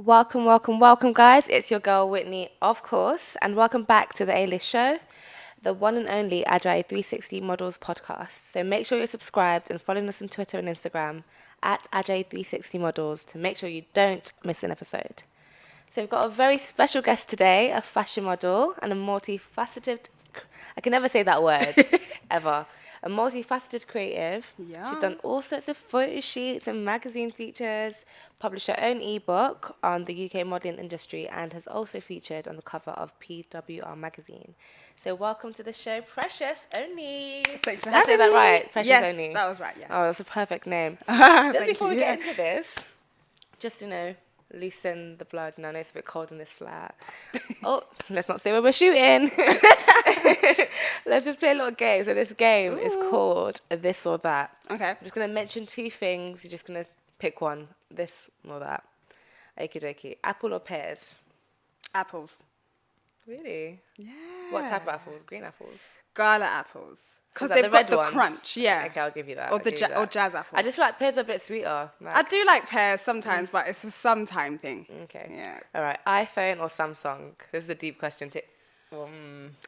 Welcome, guys. It's your girl Whitney, of course, and welcome back to the A-List show, the one and only Agile 360 Models podcast. So make sure you're subscribed and following us on Twitter and Instagram at Agile 360 Models to make sure you don't miss an episode. So we've got a very special guest today, a fashion model and a multifaceted, I can never say that word, ever. A multifaceted creative. Yeah. She's done all sorts of photo shoots and magazine features, published her own ebook on the UK modelling industry, and has also featured on the cover of PWR magazine. So welcome to the show, Precious Oni. Thanks for Did I say having that me. right? Precious Yes, Oni. that was right, yes. Oh, that's a perfect name. Thank Just before we you. get into this, just, loosen the blood. I know it's a bit cold in this flat. Oh, let's not say where we're shooting. Let's just play a little game. So this game is called This or That. Okay. I'm just going to mention two things. You're just going to pick one, this or that. Okie dokie. Apple or pears? Apples. Really? Yeah. What type of apples? Green apples? Gala apples. Because that they've the got red the ones? crunch, yeah. Okay, I'll give you that. Or I'll the give you that. or jazz apples. I just feel like pears are a bit sweeter. I do like pears sometimes, but it's a sometime thing. Okay. Yeah. All right. iPhone or Samsung? This is a deep question.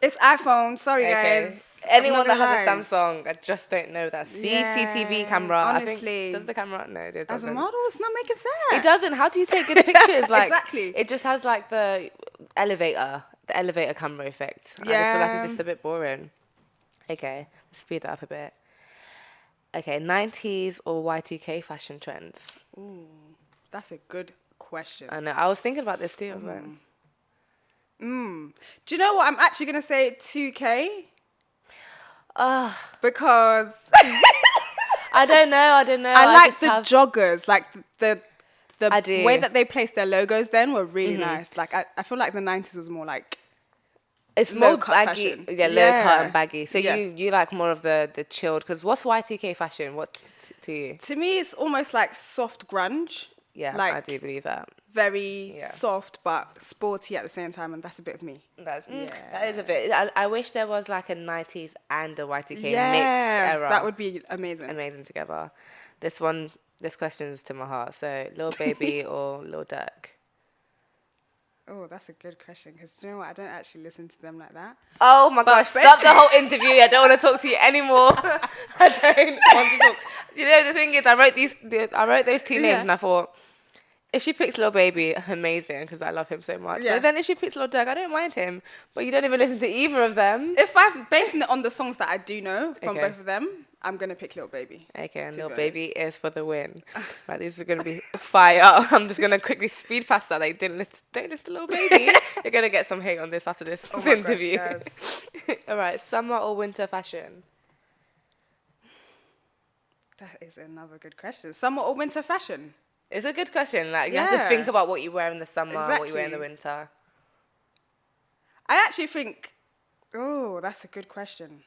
It's iPhone. Sorry, guys. Anyone that I'm not has gonna a Samsung, I just don't know that. CCTV Yeah, camera. I honestly. think, does the camera? No, it lie. As a doesn't. model, it's not making sense. It doesn't. How do you take good pictures? Like, Exactly. It just has like the elevator camera effect. I just feel like it's just a bit boring. Okay, let's speed it up a bit. Okay, 90s or Y2K fashion trends? Ooh, that's a good question. I know. I was thinking about this too. I was like, Do you know what? I'm actually going to say 2K. Because I don't know. I like just the have- joggers, like the I do. way that they placed their logos then were really nice. Like I feel like the 90s was more like It's low more cut baggy, fashion. yeah, low cut Yeah. and baggy. So Yeah. you like more of the chilled. Because what's Y2K fashion? What to you? to me it's almost like soft grunge. Yeah, like I do believe that. very Yeah. soft but sporty at the same time, and that's a bit of me. That is a bit. I wish there was like a 90s and a Y2K mixed era. that would be amazing. amazing together. This question is to my heart. So, Lil Baby or Lil Durk? Oh, that's a good question, because you know what? I don't actually listen to them like that. Oh my gosh! Stop the whole interview. I don't want to talk to you anymore. I don't want to talk. You know, the thing is, I wrote those two names, Yeah. and I thought, if she picks Lil Baby, amazing, because I love him so much. Yeah. But then if she picks Lil Durk, I don't mind him. But you don't even listen to either of them. If I'm basing it on the songs that I do know from Okay. both of them, I'm gonna pick Lil Baby. Okay, and To Lil be Baby is for the win. Right, this is gonna be fire. I'm just gonna quickly speed past that. Like, don't listen to Lil Baby. You're gonna get some hate on this after this Oh my gosh, interview. guys. All right, summer or winter fashion? That is another good question. Summer or winter fashion? It's a good question. Like, you have to Yeah. think about what you wear in the summer, what you wear in the Exactly. winter. I actually think, oh, that's a good question.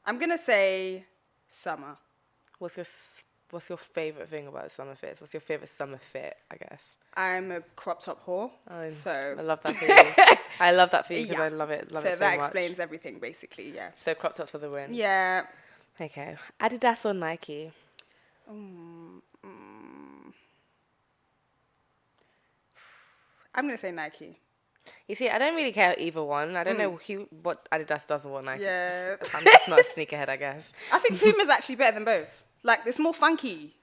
I'm gonna say summer. What's your favorite thing about the summer fits? What's your favorite summer fit? I guess. I'm a crop top whore, I so love that for you. I love that for you because Yeah. I love it. Love so it so that much. explains everything, basically. Yeah. So crop tops for the win. Yeah. Okay. Adidas or Nike? I'm gonna say Nike. You see, I don't really care either one. I don't know what Adidas does and what Nike. Yeah. I'm just not a sneakerhead, I guess. I think Puma's actually better than both. Like, it's more funky.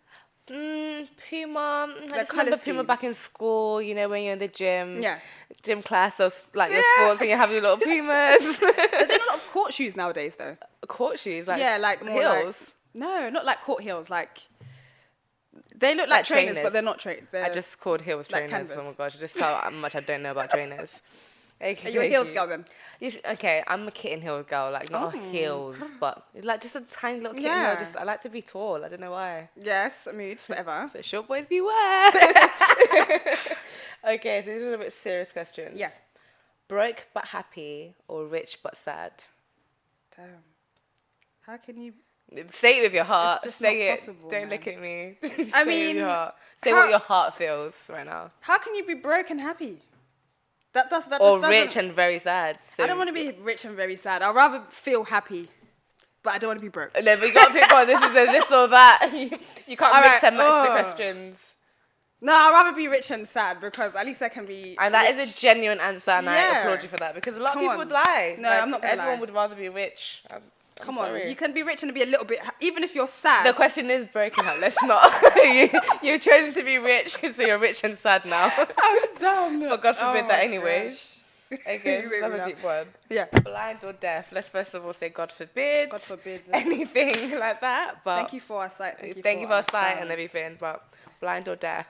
Puma. I just colour remember Puma back schemes. in school. You know, when you're in the gym. Yeah. Gym class or like your Yeah. sports, and you have your little Pumas. They're doing a lot of court shoes nowadays, though. Court shoes, like Yeah, like more like- heels. No, not like court heels. Like, they look like trainers, trainers. but they're not trainers. I just called heels like trainers. Oh canvas. my gosh, just how much I don't know about trainers. Okay, Are you a heels girl then? Okay, I'm a kitten heel girl, like not a heels, but like just a tiny little kitten heel. Yeah. Just I like to be tall. I don't know why. Yes, mood forever. So short boys beware. Okay, so these are a bit serious questions. Yeah. Broke but happy or rich but sad? Damn. How can you? Say it with your heart. just Say not it. possible, Don't man. look at me. I Say it with mean, your heart. Say how- what your heart feels right now. How can you be broke and happy? That just Or doesn't. rich and very sad. So I don't want to be rich and very sad. I'd rather feel happy, but I don't want to be broke. No, but you got to pick one. This is a this or that. You can't All mix right, and match the oh. questions. No, I'd rather be rich and sad because at least I can be And that rich. is a genuine answer, and I Yeah. applaud you for that because a lot Come of people on. would lie. No, Like, I'm not gonna everyone lie. would rather be rich. I'm Come sorry. on. You can be rich and be a little bit, even if you're sad. The question is broken up. Let's not. You've chosen to be rich, so you're rich and sad now. I'm done. But God forbid Oh that my anyways. Okay, You this is made me another laugh. deep one. Yeah. Blind or deaf? Let's first of all say God forbid. God forbid. Anything like that. But Thank you for our sight. thank you for our sight and sound. everything. But blind or deaf?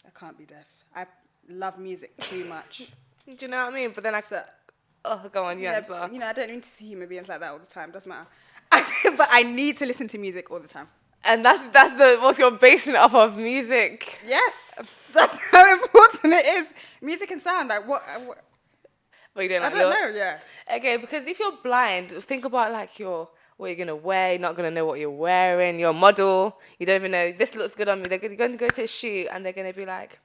I can't be deaf. I love music too much. Do you know what I mean? But then So, go on, you answer. I don't need to see human beings like that all the time. Doesn't matter. But I need to listen to music all the time. And that's the what you're basing it off of, music. Yes, that's how important it is. Music and sound. Like what But you don't I like don't know. Yeah. Okay, because if you're blind, think about like what you're gonna wear. You're not gonna know what you're wearing. You're a model. You don't even know this looks good on me. They're going to go to a shoot and they're gonna be like,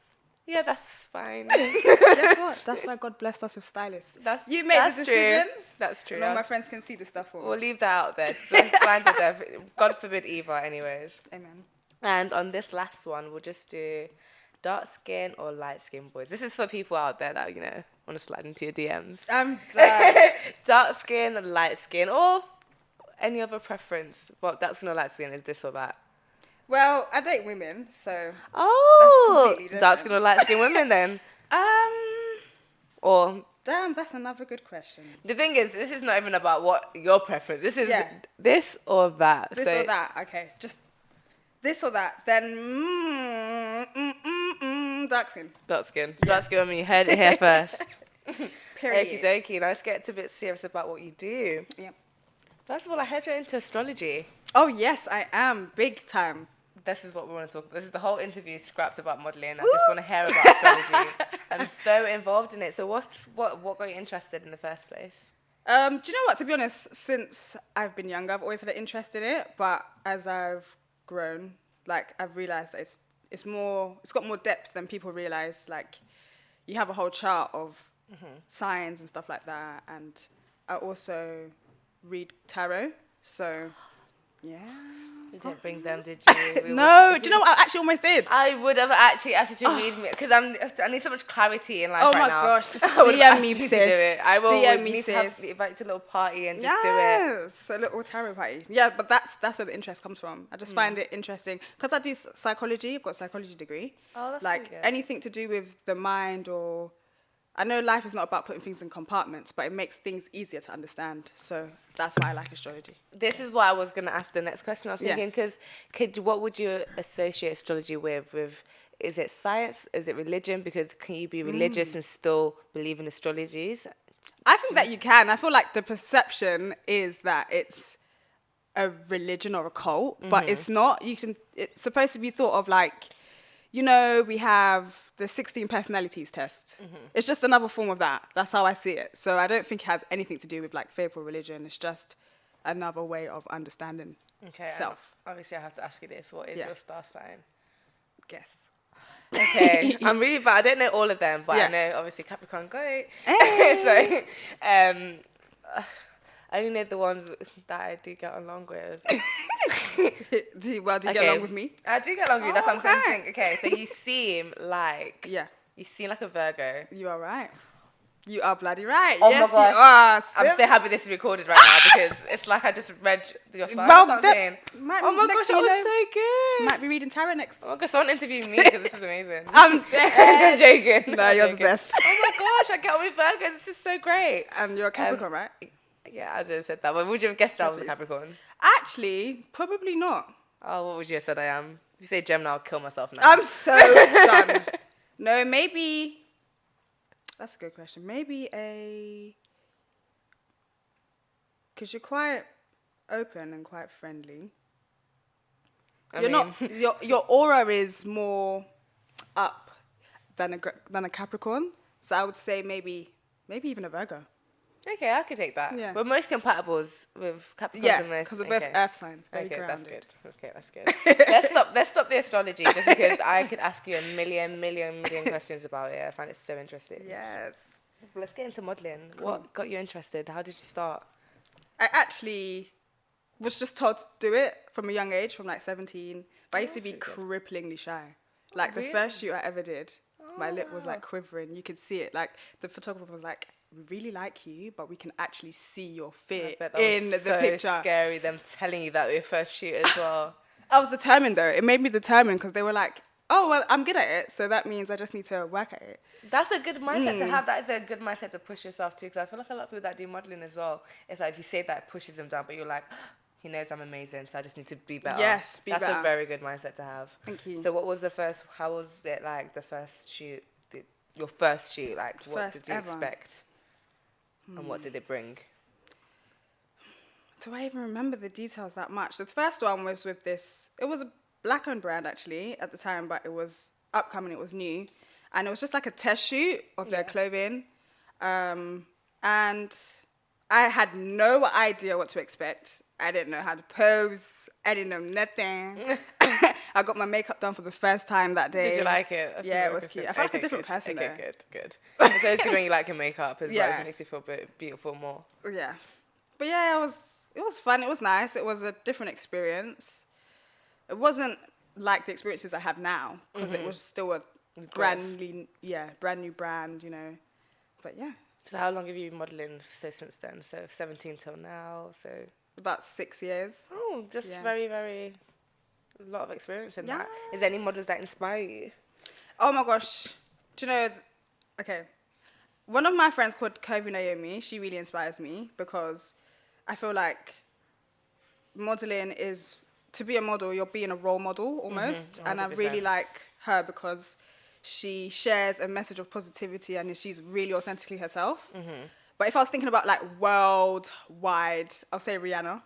yeah, that's fine. Guess what? That's why God blessed us with stylists. You made the true. decisions. That's true. None of my friends can see the stuff for me. We'll leave that out there. Blind or deaf. God forbid either. Anyways. Amen. And on this last one, we'll just do dark skin or light skin boys. This is for people out there that want to slide into your DMs. I'm done. Dark skin, light skin, or any other preference. Well, dark skin or light skin is this or that. Well, I date women, so Oh, completely different. dark skin or light skin women then, or damn, that's another good question. the thing is, this is not even about what your preference. This is Yeah. this or that. This So or that, okay. Just this or that. Then dark skin. dark skin. Dark skin women, you heard it here first. Period. Okie dokie. Let's get a bit serious about what you do. Yeah. First of all, I heard you're into astrology. Oh yes, I am big time. This is what we want to talk about. This is the whole interview scraps about modelling. I just want to hear about astrology. I'm so involved in it. So what got you interested in the first place? Do you know what? To be honest, since I've been younger, I've always had an interest in it. But as I've grown, like I've realised that it's got more depth than people realise. Like you have a whole chart of signs and stuff like that. And I also read tarot. So yeah. You didn't bring them, did you? No, do you know what? I actually almost did. I would have actually asked you to read me because I need so much clarity in life Oh right my now. gosh, just I would have DM asked me, you to sis. do it. I will DM me, need to have sis. invite to a little party and just Yes, a little tarot party. Yeah, but that's where the interest comes from. I just find it interesting because I do psychology. I've got a psychology degree. Oh, that's like really good. anything to do with the mind, or I know life is not about putting things in compartments, but it makes things easier to understand. So that's why I like astrology. This is what I was going to ask the next question. I was Yeah. thinking because what would you associate astrology with? Is it science? Is it religion? Because can you be religious and still believe in astrologies? I think that you can. I feel like the perception is that it's a religion or a cult, but it's not. It's supposed to be thought of like, we have the 16 personalities test. It's just another form of that. That's how I see it. So I don't think it has anything to do with like faith or religion. It's just another way of understanding self. Obviously, I have to ask you this. What is Yeah. your star sign? Guess. Okay, I'm really bad. I don't know all of them, but Yeah. I know obviously Capricorn goat. Hey. So, I only know the ones that I do get along with. do you get along with me? I do get along with you. That's what I'm Okay. thinking. Okay, so you seem like a Virgo. You are right. You are bloody right. Oh Yes, my gosh. you are. I'm sis. so happy this is recorded right now because it's like I just read your sign Well, or something. might- Oh my next gosh, thing that you was know, so good. Might be reading tarot next. Oh my gosh, someone interview me because this is amazing. I'm dead. joking. No, I'm you're the joking. best. Oh my gosh, I get on with Virgos. This is so great. And you're a Capricorn, right? Yeah, I just said that. But would you have guessed I was a Capricorn? Actually, probably not. Oh, what would you have said I am? If you say Gemini, I'll kill myself now. I'm so done. No, maybe. That's a good question. Maybe because you're quite open and quite friendly. Your aura is more up than a Capricorn. So I would say maybe even a Virgo. Okay, I could take that. Yeah. We're most compatibles with Capricorns Yeah, and most. because we're both Earth signs. Very Okay, grounded. that's good. Let's stop the astrology just because I could ask you a million questions about it. I find it so interesting. Yes. Let's get into modelling. Cool. What got you interested? How did you start? I actually was just told to do it from a young age, from like 17. But I used to be That's so cripplingly shy. Like the really? first shoot I ever did, my lip was wow. like quivering. You could see it. Like the photographer was like, "We really like you, but we can actually see your fear I bet that in was the so picture." scary, them telling you that with your first shoot as well. I was determined though. It made me determined because they were like, "Oh well, I'm good at it, so that means I just need to work at it." That's a good mindset to have. That is a good mindset to push yourself too. Because I feel like a lot of people that do modeling as well, it's like if you say that, it pushes them down, but you're like, he knows I'm amazing, so I just need to be better. Yes, be That's better. a very good mindset to have. Thank you. So what was the first, how was it like the first shoot, your first shoot? Like what First did you ever. expect? And what did it bring? Do I even remember the details that much? The first one was with this, it was a black-owned brand actually at the time, but it was upcoming, it was new. And it was just like a test shoot of their clothing. And I had no idea what to expect. I didn't know how to pose. I didn't know nothing. I got my makeup done for the first time that day. Did you like it? Yeah, it was cute. I felt like a different person Okay, there. good. So it's good when you like your makeup as well. Yeah. It makes you feel beautiful more. Yeah. But yeah, it was fun. It was nice. It was a different experience. It wasn't like the experiences I have now because it was still a brand new brand, you know. But yeah, So how long have you been modelling since then? So 17 till now, so... about 6 years. Oh, just Yeah. very, very... A lot of experience in Yeah. that. Is there any models that inspire you? Oh my gosh. Do you know, okay. One of my friends called Kobe Naomi, she really inspires me because I feel like modeling is, to be a model, you're being a role model almost. And I 100%. really like her because she shares a message of positivity and she's really authentically herself. But if I was thinking about like worldwide, I'll say Rihanna.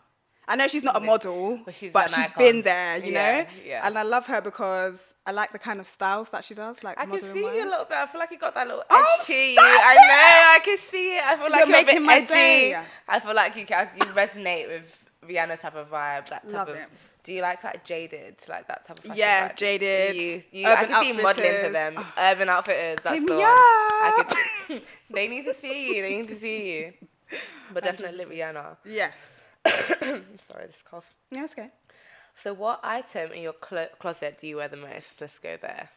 I know she's not a model, But she's but an she's icon. been there, you Yeah, know? yeah. And I love her because I like the kind of styles that she does, like I can modeling see you a wise. little bit. I feel like you got that little Oh, edge to you. stop I it! know, I can see it. I feel like You're you're a bit making my edgy. day. I feel like you resonate with Rihanna type of vibe, that type Love of... it. Do you like jaded, like that type of fashion Yeah, vibe? jaded, I Urban can see you modelling for Outfitters. them. Urban Outfitters, that's Hit the me one. up. They need to see you. They need to see you. But definitely Rihanna. Yes. Sorry, this cough. Yeah, it's okay. So what item in your closet do you wear the most? Let's go there.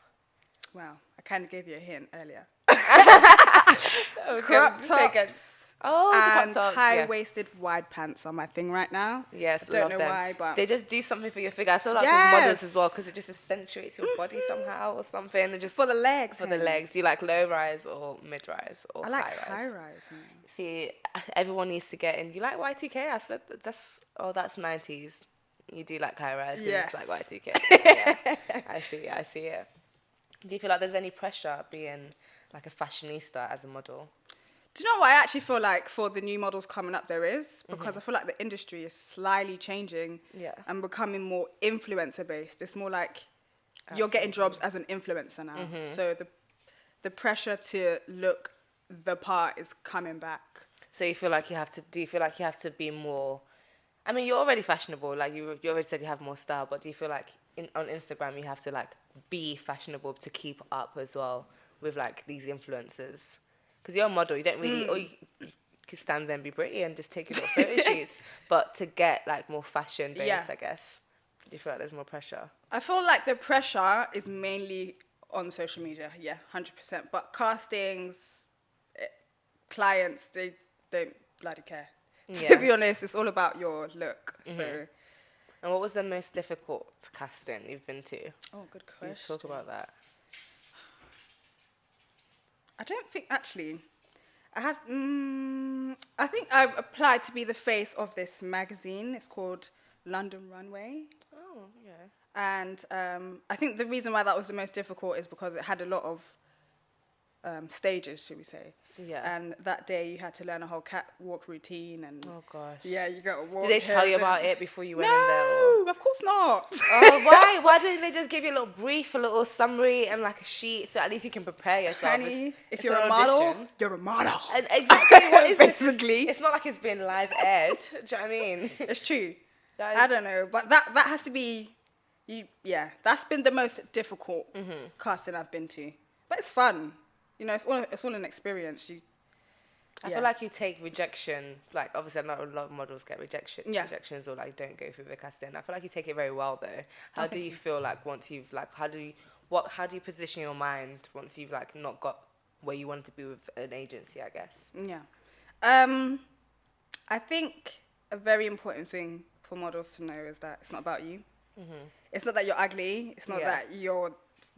Wow, I kind of gave you a hint earlier. Okay, Crop say again. tops Oh, the crop and tops, yeah. high-waisted wide pants are my thing right now. Yes, I don't love know them. why, but They just do something for your figure. I feel like with Yes. models as well because it just accentuates your body somehow or something. It just for the legs. for the honey. legs. Do you like low rise or mid rise or I like high rise? high-rise. Man. See, everyone needs to get in. You like Y2K? I said that's 90s. You do like high rise. Yes. It's like Y2K. Yeah, I see it. Do you feel like there's any pressure being like a fashionista as a model? Do you know what I actually feel like for the new models coming up there is? Because I feel like the industry is slightly changing Yeah. and becoming more influencer-based. It's more like you're getting jobs as an influencer now. So the pressure to look the part is coming back. So you feel like you have to? Do you feel like you have to be more? I mean, you're already fashionable. Like you already said, you have more style. But do you feel like on Instagram you have to like be fashionable to keep up as well with like these influencers? Because you're a model, you don't really, or you can stand there and be pretty and just take your little photo shoots. But to get like more fashion based, Yeah. I guess. Do you feel like there's more pressure? I feel like the pressure is mainly on social media, yeah, 100%. But castings, clients, they don't bloody care. Yeah. To be honest, it's all about your look. So, And what was the most difficult casting you've been to? oh, good Let's question. talk about that. I don't think actually. I have. I think I applied to be the face of this magazine. It's called London Runway. Oh, yeah. And I think the reason why that was the most difficult is because it had a lot of stages, should we say. Yeah. And that day you had to learn a whole catwalk routine and... Oh, gosh. Yeah, you got to walk... Did they tell you about it before you went in there? Or? No, of course not. Oh, why? Why didn't they just give you a little brief, a little summary and like a sheet so at least you can prepare yourself? Honey, if it's you're an a model, audition. you're a model. And exactly what is this? Basically. It's not like it's been live aired. Do you know what I mean? It's true. That I is- don't know, but that has to be... that's been the most difficult casting I've been to. But it's fun. You know, it's all an experience. I feel like you take rejection, like obviously not a lot of models get rejections or like don't go through the casting. I feel like you take it very well though. How do you feel like once you've like, how do you position your mind once you've like not got where you want to be with an agency, I guess? Yeah. I think a very important thing for models to know is that it's not about you. It's not that you're ugly. It's not that you're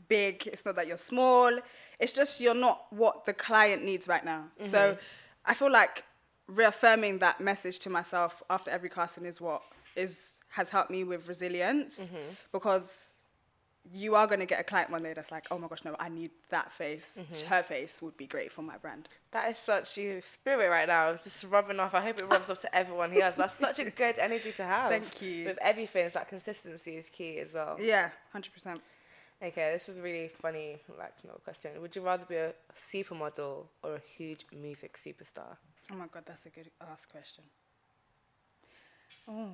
big. It's not that you're small. It's just you're not what the client needs right now. So I feel like reaffirming that message to myself after every casting has helped me with resilience, because you are going to get a client one day that's like, oh my gosh, no, I need that face. Her face would be great for my brand. That is such your spirit right now. It's just rubbing off. I hope it rubs off to everyone here. That's such a good energy to have. Thank you. With everything, it's like consistency is key as well. Yeah, 100%. Okay, this is a really funny, like, no question. Would you rather be a supermodel or a huge music superstar? Oh my God, that's a good ask question. Oh.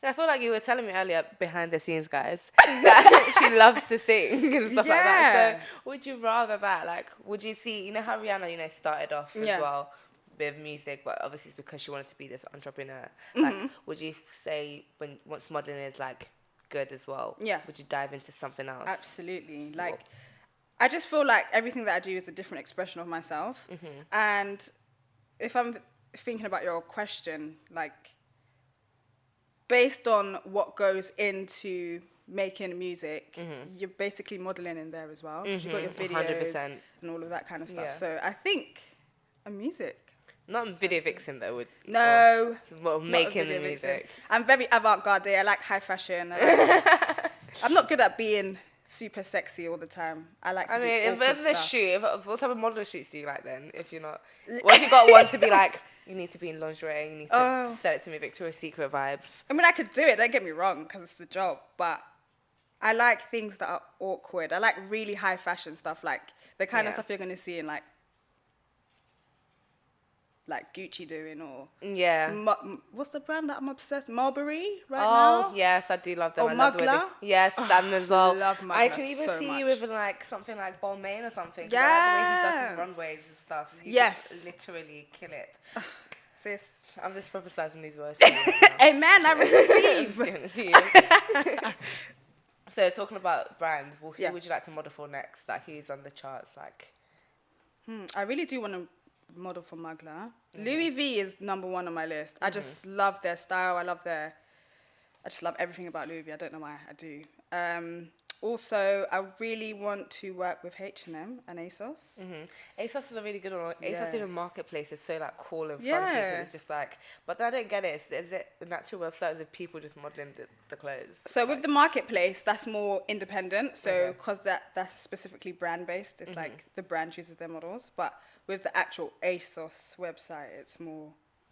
I feel like you were telling me earlier, behind the scenes, guys, that she loves to sing and stuff like that. So would you rather that? Like, would you see, you know how Rihanna, started off as well with music, but obviously it's because she wanted to be this entrepreneur. Like, would you say once modeling is like good as well, would you dive into something else? Absolutely. Like, I just feel like everything that I do is a different expression of myself. And if I'm thinking about your question, like, based on what goes into making music, you're basically modeling in there as well. You've got your videos 100%. and all of that kind of stuff. So I think a music. Not video vixen though. No. Well, making the music. Vixen. I'm very avant-garde. I like high fashion. I'm not good at being super sexy all the time. I like to do awkward stuff. Shoot, what type of model shoots do you like then? If you're not, what if you got one to be like, you need to be in lingerie, you need to sell it to me Victoria's Secret vibes? I mean, I could do it, don't get me wrong, because it's the job, but I like things that are awkward. I like really high fashion stuff, like the kind of stuff you're going to see in like Gucci doing, or what's the brand that I'm obsessed? Mulberry now. Oh yes, I do love them. Or Mugler. Yes, them as well. I love Mugler. I can even see you with like something like Balmain or something. Yeah, the way he does his runways and stuff. You could literally kill it. Sis, I'm just prophesizing these words. To you right now. Amen. I receive. Giving it to you. So talking about brands, who would you like to model for next? Like who's on the charts? Like, I really do want to model for Mugler. Louis V is number one on my list. I just love their style. I just love everything about Louis V. I don't know why, I do. Also, I really want to work with H&M and ASOS. ASOS is a really good one. ASOS even marketplace is so like cool and fun. It's just like, but I don't get it. Is it the natural website? Is it people just modeling the clothes? So with the marketplace, that's more independent. So because that's specifically brand based, it's like the brand chooses their models. But with the actual ASOS website, it's more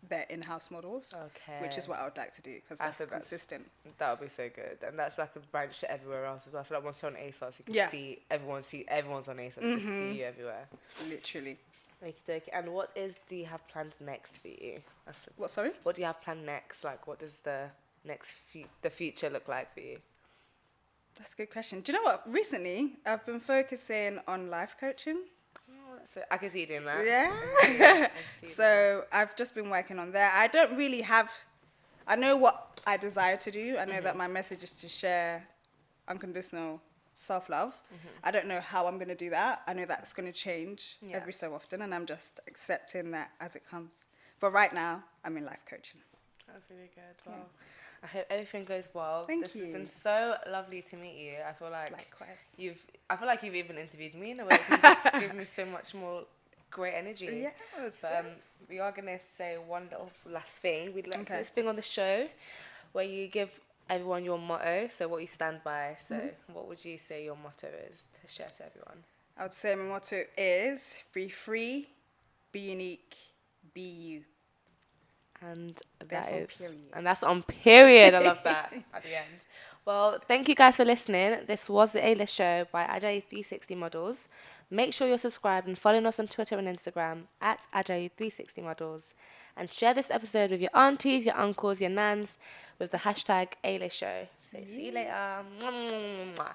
their in-house models, which is what I would like to do, because that's consistent. That would be so good, and that's like a branch to everywhere else as well. I feel like once you're on ASOS, you can see everyone's on ASOS, to see you everywhere. Literally. Okie dokie. And what do you have planned next for you? What, sorry? What do you have planned next? Like, what does the future look like for you? That's a good question. Do you know what? Recently, I've been focusing on life coaching. I can see you doing that. Yeah. So I've just been working on that. I don't really I know what I desire to do. I know that my message is to share unconditional self-love. I don't know how I'm going to do that. I know that's going to change every so often, and I'm just accepting that as it comes. But right now, I'm in life coaching. That's really good. Well, I hope everything goes well. Thank you. This has been so lovely to meet you. I feel like likewise. I feel like you've even interviewed me in a way. You just give me so much more great energy. Yes. We are gonna say one little last thing. We'd like to do this thing on the show where you give everyone your motto, so what you stand by. So what would you say your motto is to share to everyone? I would say my motto is be free, be unique, be you. And that's on period. And that's on period. I love that at the end. Well, thank you guys for listening. This was the A-List Show by Ajayi360 Models. Make sure you're subscribed and following us on Twitter and Instagram at Ajayi360 Models. And share this episode with your aunties, your uncles, your nans with the hashtag A-List Show. So see you later. Mwah, mwah, mwah.